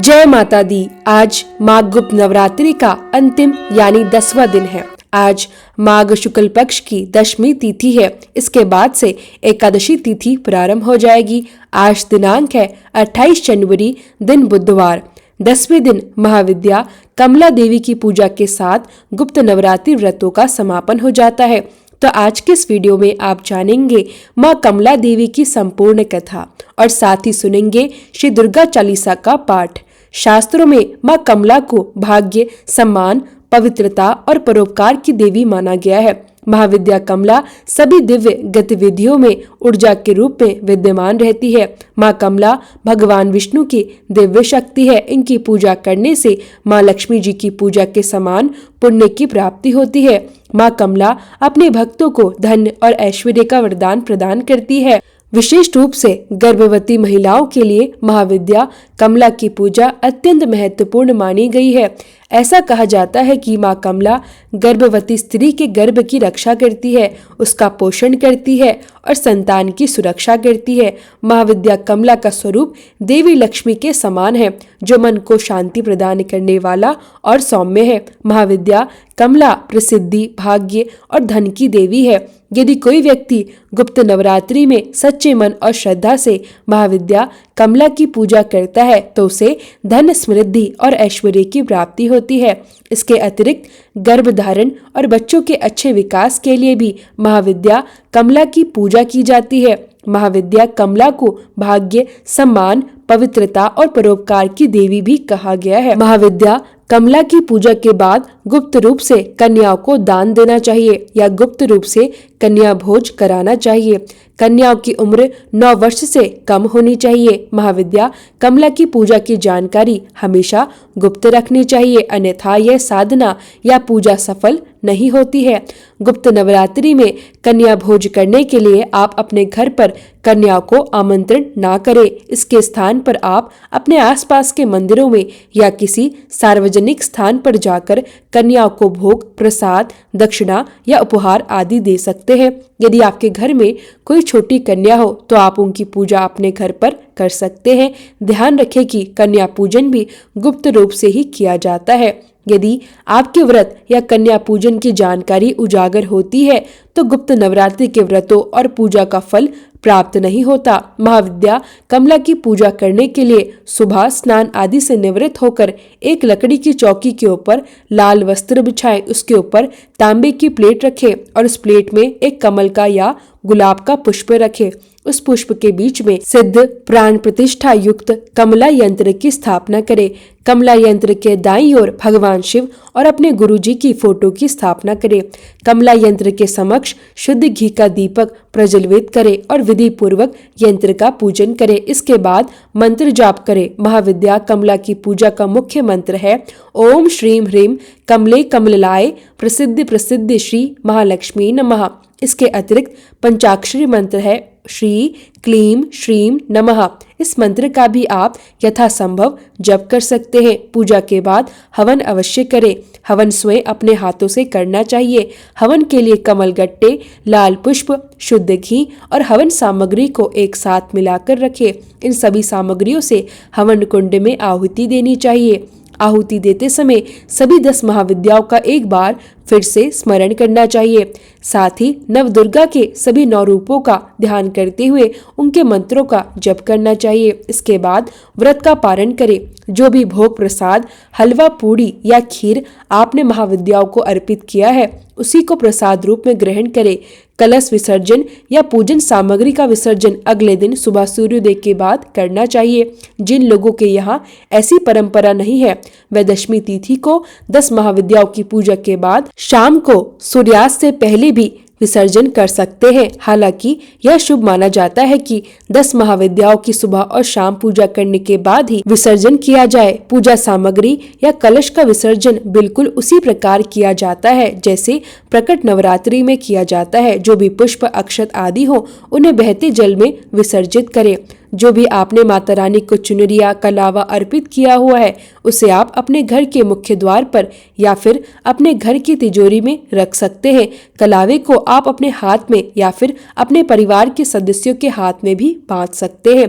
जय माता दी। आज माघ गुप्त नवरात्रि का अंतिम यानी 10वां दिन है। आज माघ शुक्ल पक्ष की दशमी तिथि है। इसके बाद से एकादशी तिथि प्रारंभ हो जाएगी। आज दिनांक है 28 जनवरी, दिन बुधवार। 10वें दिन महाविद्या कमला देवी की पूजा के साथ गुप्त नवरात्रि व्रतों का समापन हो जाता है। तो आज के इस वीडियो में आप जानेंगे माँ कमला देवी की संपूर्ण कथा और साथ ही सुनेंगे श्री दुर्गा चालीसा का पाठ। शास्त्रों में माँ कमला को भाग्य, सम्मान, पवित्रता और परोपकार की देवी माना गया है। महाविद्या कमला सभी दिव्य गतिविधियों में ऊर्जा के रूप में विद्यमान रहती है। माँ कमला भगवान विष्णु की दिव्य शक्ति है। इनकी पूजा करने से माँ लक्ष्मी जी की पूजा के समान पुण्य की प्राप्ति होती है। माँ कमला अपने भक्तों को धन और ऐश्वर्य का वरदान प्रदान करती है। विशेष रूप से गर्भवती महिलाओं के लिए महाविद्या कमला की पूजा अत्यंत महत्वपूर्ण मानी गई है। ऐसा कहा जाता है कि माँ कमला गर्भवती स्त्री के गर्भ की रक्षा करती है, उसका पोषण करती है और संतान की सुरक्षा करती है। महाविद्या कमला का स्वरूप देवी लक्ष्मी के समान है, जो मन को शांति प्रदान करने वाला और सौम्य है। महाविद्या कमला प्रसिद्धि, भाग्य और धन की देवी है। यदि कोई व्यक्ति गुप्त नवरात्रि में सच्चे मन और श्रद्धा से महाविद्या कमला की पूजा करता है तो उसे धन, समृद्धि और ऐश्वर्य की प्राप्ति होती है। इसके अतिरिक्त गर्भधारण और बच्चों के अच्छे विकास के लिए भी महाविद्या कमला की पूजा की जाती है। महाविद्या कमला को भाग्य, सम्मान, पवित्रता और परोपकार की देवी भी कहा गया है। महाविद्या कमला की पूजा के बाद गुप्त रूप से कन्याओं को दान देना चाहिए या गुप्त रूप से कन्या भोज कराना चाहिए। कन्याओं की उम्र 9 वर्ष से कम होनी चाहिए। महाविद्या कमला की पूजा की जानकारी हमेशा गुप्त रखनी चाहिए, अन्यथा यह साधना या पूजा सफल नहीं होती है। गुप्त नवरात्रि में कन्या भोज करने के लिए आप अपने घर पर कन्याओं को आमंत्रण ना करें। इसके स्थान पर आप अपने आसपास के मंदिरों में या किसी सार्वजनिक स्थान पर जाकर कन्याओं को भोग, प्रसाद, दक्षिणा या उपहार आदि दे सकते हैं। यदि आपके घर में कोई छोटी कन्या हो तो आप उनकी पूजा अपने घर पर कर सकते हैं। ध्यान रखें कि कन्या पूजन भी गुप्त रूप से ही किया जाता है। यदि आपके व्रत या कन्या पूजन की जानकारी उजागर होती है तो गुप्त नवरात्रि के व्रतों और पूजा का फल प्राप्त नहीं होता। महाविद्या कमला की पूजा करने के लिए सुबह स्नान आदि से निवृत्त होकर एक लकड़ी की चौकी के ऊपर लाल वस्त्र बिछाएं, उसके ऊपर तांबे की प्लेट रखें और उस प्लेट में एक कमल का या गुलाब का पुष्प रखें। उस पुष्प के बीच में सिद्ध प्राण प्रतिष्ठा युक्त कमला यंत्र की स्थापना करें। कमला यंत्र के दाईं ओर भगवान शिव और अपने गुरुजी की फोटो की स्थापना करें। कमला यंत्र के समक्ष शुद्ध घी का दीपक प्रज्वलित करें और विधि पूर्वक यंत्र का पूजन करें। इसके बाद मंत्र जाप करें। महाविद्या कमला की पूजा का मुख्य मंत्र है ओम श्रीम ह्रीम कमले कमललाय प्रसिद्ध प्रसिद्ध श्री महालक्ष्मी नमः। इसके अतिरिक्त पंचाक्षरी मंत्र है श्री क्लीम श्रीम नमः। इस मंत्र का भी आप यथासंभव जप कर सकते हैं। पूजा के बाद हवन अवश्य करें। हवन स्वयं अपने हाथों से करना चाहिए। हवन के लिए कमल गट्टे, लाल पुष्प, शुद्ध घी और हवन सामग्री को एक साथ मिलाकर रखें। इन सभी सामग्रियों से हवन कुंड में आहुति देनी चाहिए। आहुति देते समय सभी 10 महाविद्याओं का एक बार फिर से स्मरण करना चाहिए। साथ ही नवदुर्गा के सभी 9 रूपों का ध्यान करते हुए उनके मंत्रों का जप करना चाहिए। इसके बाद व्रत का पारण करें। जो भी भोग, प्रसाद, हलवा, पूड़ी या खीर आपने महाविद्याओं को अर्पित किया है उसी को प्रसाद रूप में ग्रहण करें। कलश विसर्जन या पूजन सामग्री का विसर्जन अगले दिन सुबह सूर्योदय के बाद करना चाहिए। जिन लोगों के यहाँ ऐसी परंपरा नहीं है वे दशमी तिथि को 10 महाविद्याओं की पूजा के बाद शाम को सूर्यास्त से पहले भी विसर्जन कर सकते हैं। हालांकि यह शुभ माना जाता है कि 10 महाविद्याओं की सुबह और शाम पूजा करने के बाद ही विसर्जन किया जाए। पूजा सामग्री या कलश का विसर्जन बिल्कुल उसी प्रकार किया जाता है जैसे प्रकट नवरात्रि में किया जाता है। जो भी पुष्प, अक्षत आदि हो उन्हें बहते जल में विसर्जित करें। जो भी आपने माता रानी को चुनरिया, कलावा अर्पित किया हुआ है उसे आप अपने घर के मुख्य द्वार पर या फिर अपने घर की तिजोरी में रख सकते हैं। कलावे को आप अपने हाथ में या फिर अपने परिवार के सदस्यों के हाथ में भी बांध सकते हैं।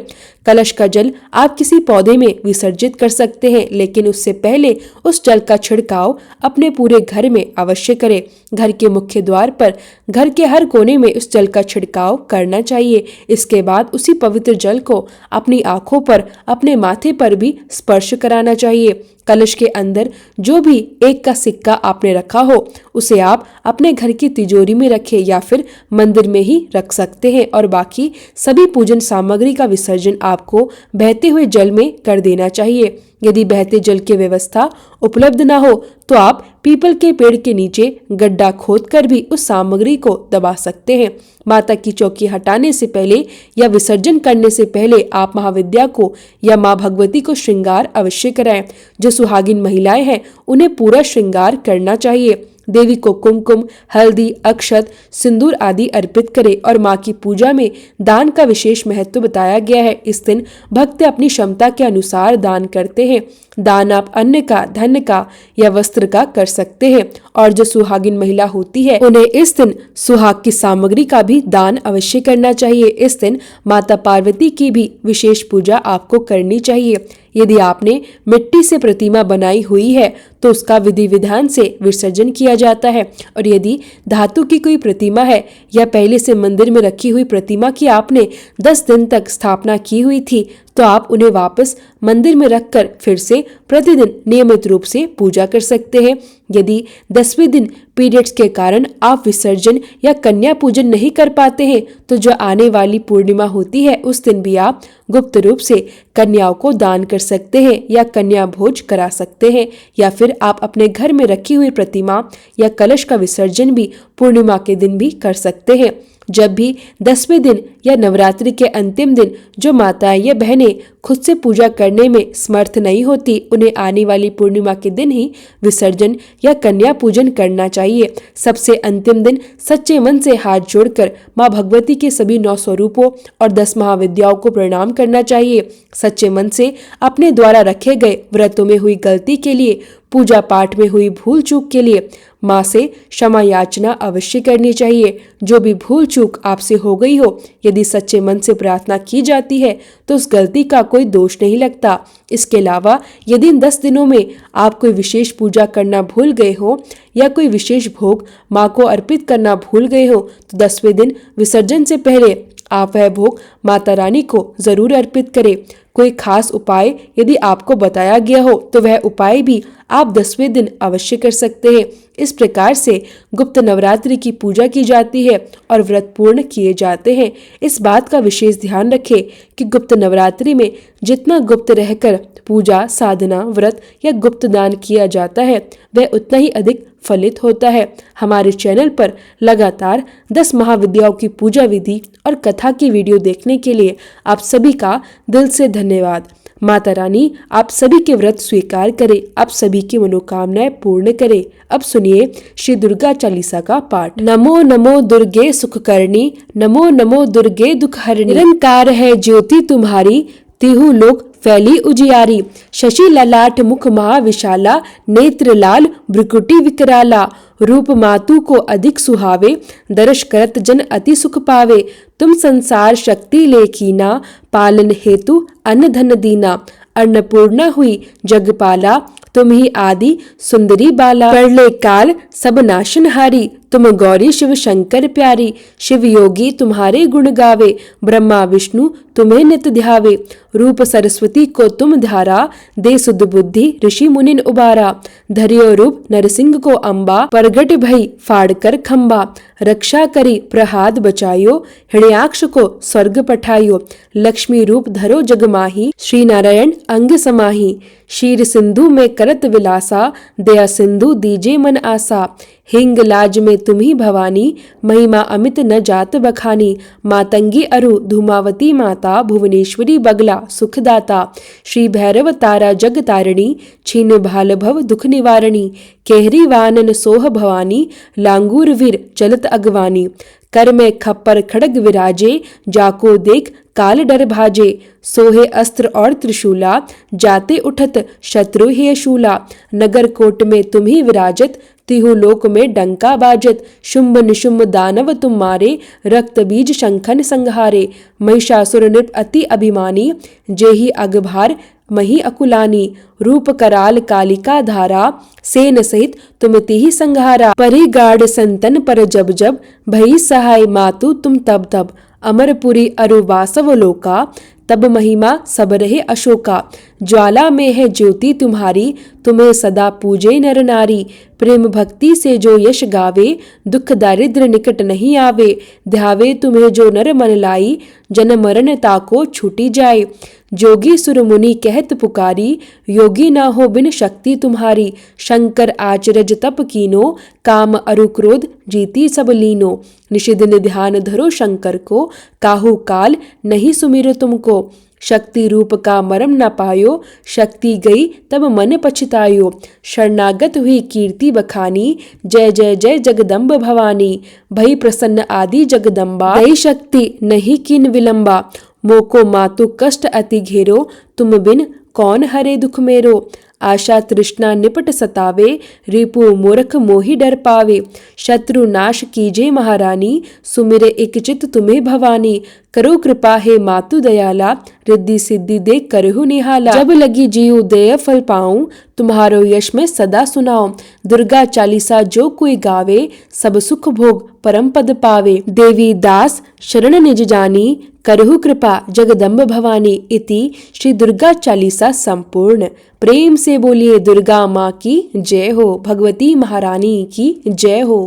कलश का जल आप किसी पौधे में विसर्जित कर सकते हैं, लेकिन उससे पहले उस जल का छिड़काव अपने पूरे घर में अवश्य करें। घर के मुख्य द्वार पर घर के हर कोने में उस जल का छिड़काव करना चाहिए। इसके बाद उसी पवित्र जल को अपनी आंखों पर, अपने माथे पर भी स्पर्श कराना चाहिए। कलश के अंदर जो भी 1 का सिक्का आपने रखा हो उसे आप अपने घर की तिजोरी में रखें या फिर मंदिर में ही रख सकते हैं, और बाकी सभी पूजन सामग्री का विसर्जन आपको बहते हुए जल में कर देना चाहिए। यदि बहते जल की व्यवस्था उपलब्ध न हो तो आप पीपल के पेड़ के नीचे गड्ढा खोदकर भी उस सामग्री को दबा सकते हैं। माता की चौकी हटाने से पहले या विसर्जन करने से पहले आप महाविद्या को या माँ भगवती को श्रृंगार अवश्य कराएं। जो सुहागिन महिलाएं हैं उन्हें पूरा श्रृंगार करना चाहिए। देवी को कुमकुम, हल्दी, अक्षत, सिंदूर आदि अर्पित करें और माँ की पूजा में दान का विशेष महत्व बताया गया है। इस दिन भक्त अपनी क्षमता के अनुसार दान करते हैं। दान आप अन्न का, धन का या वस्त्र का कर सकते हैं, और जो सुहागिन महिला होती है उन्हें इस दिन सुहाग की सामग्री का भी दान अवश्य करना चाहिए। इस दिन माता पार्वती की भी विशेष पूजा आपको करनी चाहिए। यदि आपने मिट्टी से प्रतिमा बनाई हुई है तो उसका विधि विधान से विसर्जन किया जाता है, और यदि धातु की कोई प्रतिमा है या पहले से मंदिर में रखी हुई प्रतिमा की आपने 10 दिन तक स्थापना की हुई थी तो आप उन्हें वापस मंदिर में रखकर फिर से प्रतिदिन नियमित रूप से पूजा कर सकते हैं। यदि 10वें दिन पीरियड्स के कारण आप विसर्जन या कन्या पूजन नहीं कर पाते हैं तो जो आने वाली पूर्णिमा होती है उस दिन भी आप गुप्त रूप से कन्याओं को दान कर सकते हैं या कन्या भोज करा सकते हैं, या फिर आप अपने घर में रखी हुई प्रतिमा या कलश का विसर्जन भी पूर्णिमा के दिन भी कर सकते हैं। जब भी 10वें दिन या नवरात्रि के अंतिम दिन जो माताएं या बहनें खुद से पूजा करने में समर्थ नहीं होती उन्हें आने वाली पूर्णिमा के दिन ही विसर्जन या कन्या पूजन करना चाहिए। सबसे अंतिम दिन सच्चे मन से हाथ जोड़कर माँ भगवती के सभी 9 स्वरूपों और 10 महाविद्याओं को प्रणाम करना चाहिए। सच्चे मन से अपने द्वारा रखे गए व्रतों में हुई गलती के लिए, पूजा पाठ में हुई भूल चूक के लिए माँ से क्षमा याचना अवश्य करनी चाहिए। जो भी भूल चूक आपसे हो गई हो, यदि सच्चे मन से प्रार्थना की जाती है तो उस गलती का कोई दोष नहीं लगता। इसके अलावा यदि इन 10 दिनों में आप कोई विशेष पूजा करना भूल गए हो या कोई विशेष भोग माँ को अर्पित करना भूल गए हो तो 10वें दिन विसर्जन से पहले आप वह भोग माता रानी को जरूर अर्पित करें। कोई खास उपाय यदि आपको बताया गया हो तो वह उपाय भी आप 10वें दिन अवश्य कर सकते हैं। इस प्रकार से गुप्त नवरात्रि की पूजा की जाती है और व्रत पूर्ण किए जाते हैं। इस बात का विशेष ध्यान रखें कि गुप्त नवरात्रि में जितना गुप्त रहकर पूजा, साधना, व्रत या गुप्त दान किया जाता है वह उतना ही अधिक फलित होता है। हमारे चैनल पर लगातार 10 महाविद्याओं की पूजा विधि और कथा की वीडियो देखने के लिए आप सभी का दिल से धन्यवाद। माता रानी आप सभी के व्रत स्वीकार करे, आप सभी की मनोकामनाएं पूर्ण करे। अब सुनिए श्री दुर्गा चालीसा का पाठ। नमो नमो दुर्गे सुखकर्णी, नमो नमो दुर्गे दुखहरणी। निरंकार है ज्योति तुम्हारी, तिहु लोक फैली उजियारी। शशि ललाट मुख महाविशाला, नेत्र लाल भ्रुकुटी विकराला। रूप मातु को अधिक सुहावे, दर्श करत जन अति सुख पावे। तुम संसार शक्ति लेखीना, पालन हेतु अन्न धन दीना। अन्नपूर्णा हुई जगपाला, तुम ही आदि सुंदरी बाला। प्रलय काल सब नाशनहारी, तुम गौरी शिव शंकर प्यारी। शिव योगी तुम्हारे गुण गावे, ब्रह्मा विष्णु तुम्हें नित ध्यावे। रूप सरस्वती को तुम धारा, दे सुध बुद्धि ऋषि मुनिन उबारा। धरियो रूप नरसिंह को अम्बा, प्रगट भई फाड़कर खम्बा। रक्षा करी प्रहाद बचायो, हिण्याक्ष को स्वर्ग पठायो। लक्ष्मी रूप धरो जगमाही, श्री नारायण अंग समाही। शीर सिंधु में करत विलासा, दया सिंधु दीजे मन आसा। हिंग लाज में तुम्ही भवानी, महिमा अमित न जात बखानी। मातंगी अरु धूमावती माता, भुवनेश्वरी बगला सुखदाता। श्री भैरव तारा जग तारिणी, छीन भाल भव दुख निवारणी। केहरी वानन सोह भवानी, लांगूर वीर चलत अगवानी। कर में खप्पर खड़ग विराजे, जाको देख काल डर भाजे। सोहे अस्त्र और त्रिशूला, जाते उठत शत्रु हे शूला। नगर कोट में तुम्ही विराजत, तिहु लोक में डंका बाजत, शुंभ निशुंभ दानव तुम मारे, रक्त बीज शंखन संहारे। महिषासुर नृप अति अभिमानी, जेहि अगभार मही अकुलानी। रूप कराल कालिका धारा, सेन सहित तुम तिहि संहारा। परिगाढ़ संतन पर जब जब, भई सहाय मातु तुम तब तब। अमरपुरी अरु वासव लोका, तब महिमा सब रहे अशोका। ज्वाला में है ज्योति तुम्हारी, तुम्हें सदा पूजे नर नारी। प्रेम भक्ति से जो यश गावे, दुख दारिद्र निकट नहीं आवे। ध्यावे तुम्हें जो नर मन लाई, जन्म मरण ताको छूटी जाए। जोगी सुर मुनि कहत पुकारी, योगी ना हो बिन शक्ति तुम्हारी। शंकर आचरज तप कीनो, काम अरु क्रोध जीती सब लीनो। निषिदिन ध्यान धरो शंकर को, काहू काल नहीं सुमिरो तुमको। शक्ति रूप का मरम न पायो, शक्ति गई तब मन पछतायो। शरणागत हुई कीर्ति बखानी, जय जय जय जगदम्ब भवानी। भई प्रसन्न आदि जगदम्बा, दई शक्ति नहीं किन विलंबा। मोको मातु कष्ट अति घेरो, तुम बिन कौन हरे दुख मेरो। आशा तृष्णा निपट सतावे, रिपु मूर्ख मोहि डर पावे। शत्रु नाश कीजे महारानी, सुमिरे एक चित तुम्हें भवानी। करो कृपा है मातु दयाला, रिद्धि सिद्धि दे करहु निहाला। जब लगी जीव दया फल पाऊं, तुम्हारो यश में सदा सुनाऊं। दुर्गा चालीसा जो कोई गावे, सब सुख भोग परम पद पावे। देवी दास शरण निज जानी, करहु कृपा जगदम्ब भवानी। इति श्री दुर्गा चालीसा संपूर्ण। प्रेम से बोलिए दुर्गा माँ की जय हो, भगवती महारानी की जय हो।